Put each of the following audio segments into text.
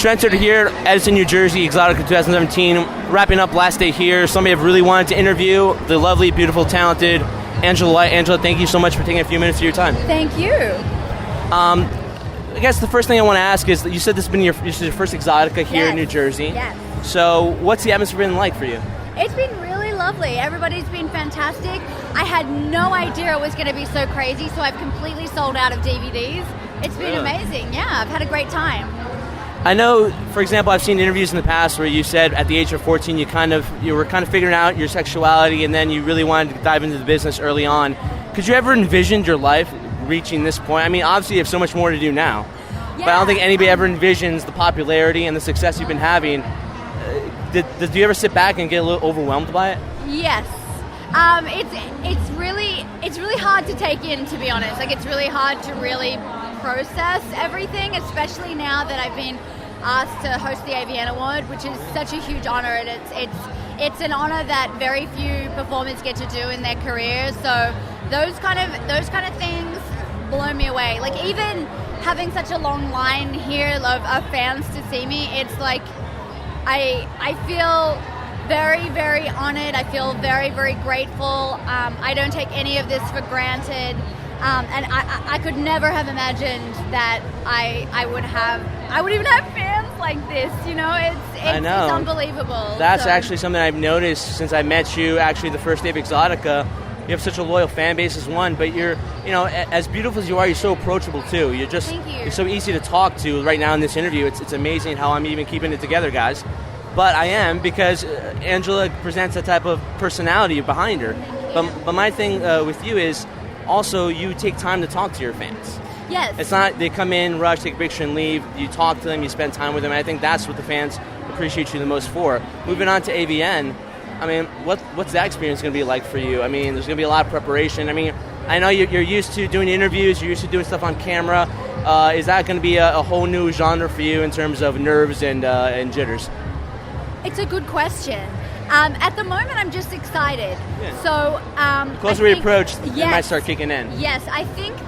Trendsetter here, Edison, New Jersey, Exxxotica 2017. Wrapping up last day here. Somebody I've really wanted to interview, the lovely, beautiful, talented Angela White. Angela, thank you so much for taking a few minutes of your time. Thank you. I guess the first thing I want to ask is, you said this is your first Exxxotica here in New Jersey. Yes. So what's the atmosphere been like for you? It's been really lovely. Everybody's been fantastic. I had no idea it was going to be so crazy, so I've completely sold out of DVDs. It's been amazing. Yeah, I've had a great time. I know, for example, I've seen interviews in the past where you said at the age of 14 you were kind of figuring out your sexuality, and then you really wanted to dive into the business early on. Could you ever envision your life reaching this point? I mean, obviously you have so much more to do now, but I don't think anybody ever envisions the popularity and the success you've been having. Did you ever sit back and get a little overwhelmed by it? Yes. It's really hard to take in, to be honest. Like, it's really hard to really process everything, especially now that I've been asked to host the AVN Award, which is such a huge honor, and it's an honor that very few performers get to do in their careers. So those kind of things blow me away. Like, even having such a long line here of fans to see me, it's like I feel very, very honored. I feel very, very grateful. I don't take any of this for granted. And I could never have imagined that I would even have fans like this, you know? It's unbelievable. That's actually something I've noticed since I met you, actually the first day of Exxxotica. You have such a loyal fan base as one, but you're, as beautiful as you are, you're so approachable too. Thank you. You're so easy to talk to right now in this interview. It's amazing how I'm even keeping it together, guys. But I am, because Angela presents a type of personality behind her. But my thing with you is, also, you take time to talk to your fans. Yes. It's not they come in, rush, take a picture, and leave. You talk to them, you spend time with them. And I think that's what the fans appreciate you the most for. Moving on to AVN, I mean, what's that experience going to be like for you? I mean, there's going to be a lot of preparation. I mean, I know you're used to doing interviews, you're used to doing stuff on camera. Is that going to be a whole new genre for you in terms of nerves and jitters? It's a good question. At the moment, I'm just excited. Yeah. So, the closer we approach, it might start kicking in. Yes, I think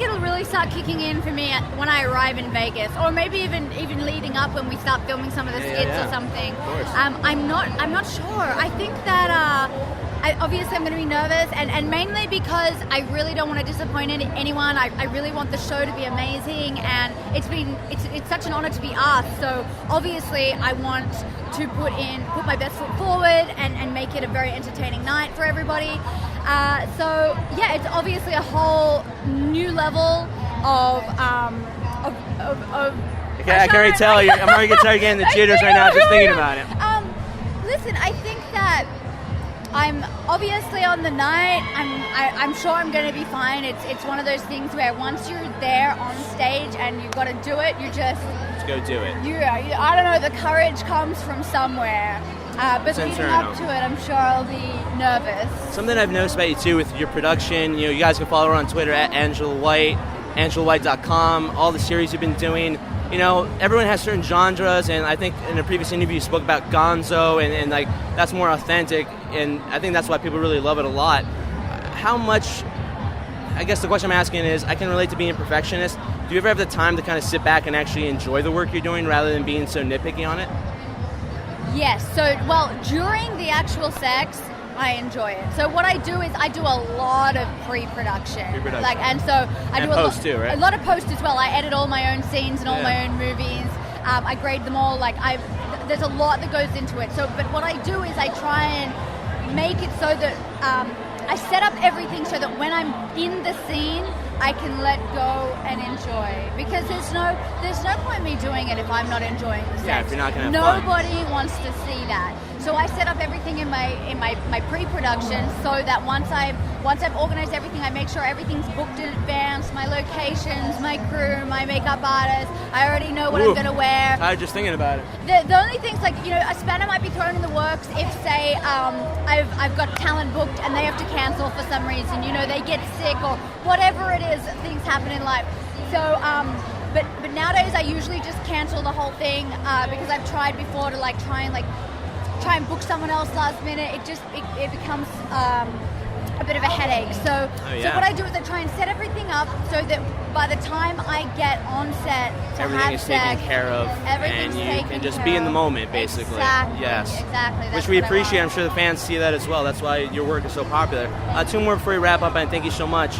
it'll really start kicking in for me when I arrive in Vegas, or maybe even leading up when we start filming some of the skits or something. Of course. I'm not sure. I think that obviously I'm going to be nervous, and mainly because I really don't want to disappoint anyone. I really want the show to be amazing, and it's such an honor to be asked. So obviously I want to put my best foot forward and make it a very entertaining night for everybody. So yeah, it's obviously a whole new level of I can already tell you. I'm already getting the jitters right now just thinking about it. Listen, I think that I'm obviously on the night. I'm sure I'm going to be fine. It's one of those things where once you're there on stage and you've got to do it, you just go do it. I don't know. The courage comes from somewhere. But leading up to it, I'm sure I'll be nervous. Something I've noticed about you too with your production. You guys can follow her on Twitter at Angela White, AngelaWhite.com. All the series you've been doing. Everyone has certain genres, and I think in a previous interview you spoke about gonzo, and like that's more authentic, and I think that's why people really love it a lot. How much, I guess the question I'm asking is, I can relate to being a perfectionist. Do you ever have the time to kind of sit back and actually enjoy the work you're doing rather than being so nitpicky on it? Yes, during the actual sex, I enjoy it. So what I do is I do a lot of pre-production. And so I do post too, right? A lot of post as well. I edit all my own scenes and all my own movies. I grade them all. There's a lot that goes into it. So, but what I do is I try and make it so that I set up everything so that when I'm in the scene, I can let go and enjoy, because there's no point in me doing it if I'm not enjoying the sex. Yeah, if you're not gonna have fun. Nobody wants to see that. So I set up everything in my pre-production so that once I've organized everything, I make sure everything's booked in advance, my locations, my crew, my makeup artist. I already know what I'm going to wear. I was just thinking about it. The only things, a spanner might be thrown in the works if, say, I've got talent booked and they have to cancel for some reason. They get sick or whatever it is, things happen in life. So, but nowadays I usually just cancel the whole thing because I've tried before to try and book someone else last minute. It becomes a bit of a headache. So what I do is I try and set everything up so that by the time I get on set to everything is taken care of, and you can just be in the moment, basically. Exactly. Yes. Exactly. Which we appreciate. I'm sure the fans see that as well. That's why your work is so popular. Two more before we wrap up, and thank you so much.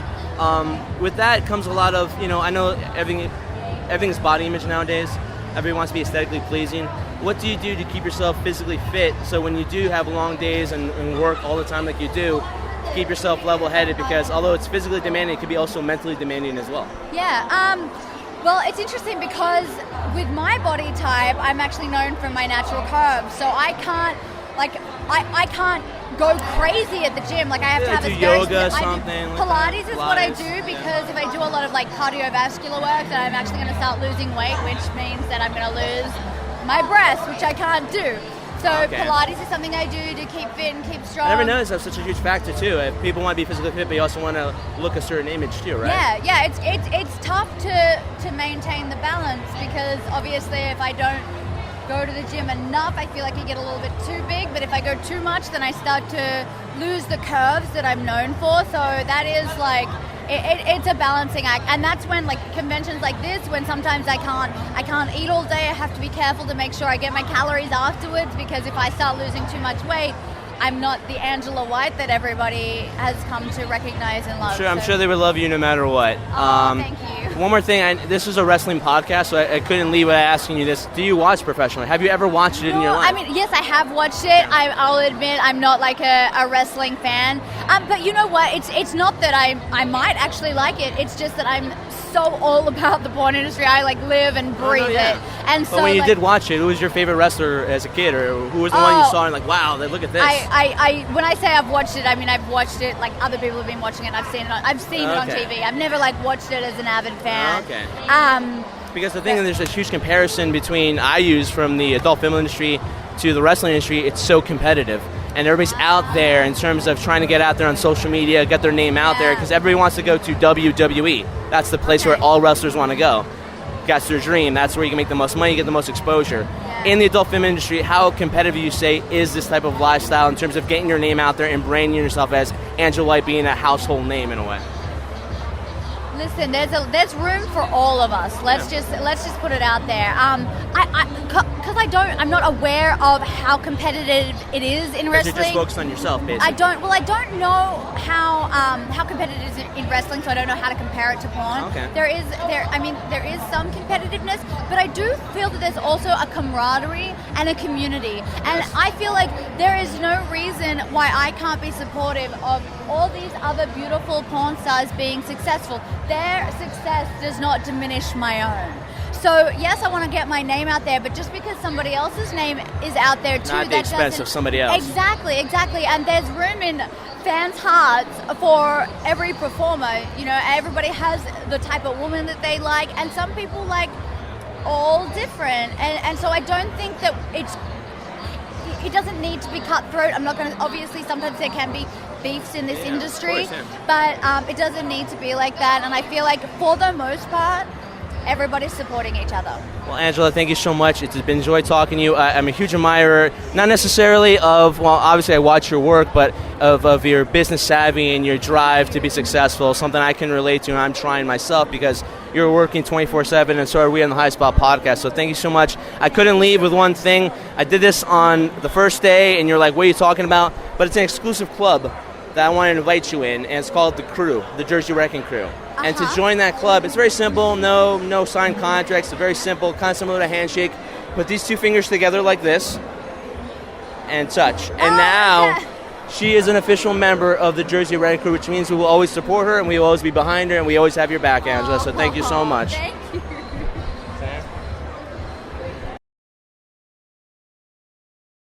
With that comes a lot of, I know everything's body image nowadays. Everyone wants to be aesthetically pleasing. What do you do to keep yourself physically fit so when you do have long days and work all the time like you do, keep yourself level-headed? Because although it's physically demanding, it can be also mentally demanding as well. Yeah. Well, it's interesting because with my body type, I'm actually known for my natural curves. So I can't, I can't go crazy at the gym. Like I have to have do a yoga, something. Pilates is what I do because if I do a lot of cardiovascular work, then I'm actually going to start losing weight, which means that I'm going to lose my breasts, which I can't do. So Pilates is something I do to keep fit and keep strong. I never noticed that's such a huge factor too. If people want to be physically fit, but you also want to look a certain image too, right? Yeah. It's tough to maintain the balance because obviously if I don't go to the gym enough, I feel like I get a little bit too big, but if I go too much, then I start to lose the curves that I'm known for. So that is it's a balancing act, and that's when conventions like this, when sometimes I can't eat all day. I have to be careful to make sure I get my calories afterwards, because if I start losing too much weight, I'm not the Angela White that everybody has come to recognize and love. I'm sure they would love you no matter what. Thank you. One more thing, this is a wrestling podcast, so I couldn't leave without asking you this. Do you watch professionally? Have you ever watched it in your life? I mean, yes, I have watched it. I'll admit I'm not a wrestling fan. But you know what? It's not that I might actually like it. It's just that I'm so all about the porn industry. I live and breathe it. And so when you did watch it, who was your favorite wrestler as a kid, or who was the one you saw and wow, look at this? When I say I've watched it, I mean I've watched it other people have been watching it. I've seen it on TV. I've never watched it as an avid fan. Okay. Because the thing is, there's a huge comparison between I use from the adult film industry to the wrestling industry. It's so competitive, and everybody's out there in terms of trying to get out there on social media, get their name out there, because everybody wants to go to WWE. That's the place where all wrestlers want to go. That's their dream. That's where you can make the most money, get the most exposure. In the adult film industry, how competitive you say is this type of lifestyle in terms of getting your name out there and branding yourself as Angela White being a household name in a way? Listen, there's room for all of us. Let's just put it out there. Because I'm not aware of how competitive it is in wrestling. You're just focused on yourself, basically. I don't know how competitive it is in wrestling, so I don't know how to compare it to porn. Okay. There is some competitiveness, but I do feel that there's also a camaraderie and a community. And I feel like there is no reason why I can't be supportive of all these other beautiful porn stars being successful. Their success does not diminish my own. So yes, I want to get my name out there, but just because somebody else's name is out there too, not at the expense of somebody else. Exactly. And there's room in fans' hearts for every performer. Everybody has the type of woman that they like, and some people like all different. And so I don't think that it doesn't need to be cutthroat. I'm not going to. Obviously, sometimes there can be beefs in this industry, but it doesn't need to be like that. And I feel like for the most part, everybody's supporting each other. Well, Angela, thank you so much. It's been a joy talking to you. I'm a huge admirer, not necessarily of, obviously I watch your work, but of your business savvy and your drive to be successful, something I can relate to, and I'm trying myself because you're working 24/7, and so are we on the High Spot podcast. So thank you so much. I couldn't leave with one thing. I did this on the first day, and you're like, what are you talking about? But it's an exclusive club that I want to invite you in, and it's called The Crew, the Jersey Wrecking Crew. And to join that club, it's very simple, no signed contracts, it's very simple, kind of similar to a handshake. Put these two fingers together like this, and touch. And now, she is an official member of the Jersey Wrecking Crew, which means we will always support her, and we will always be behind her, and we always have your back, Angela. So thank you so much. Thank you.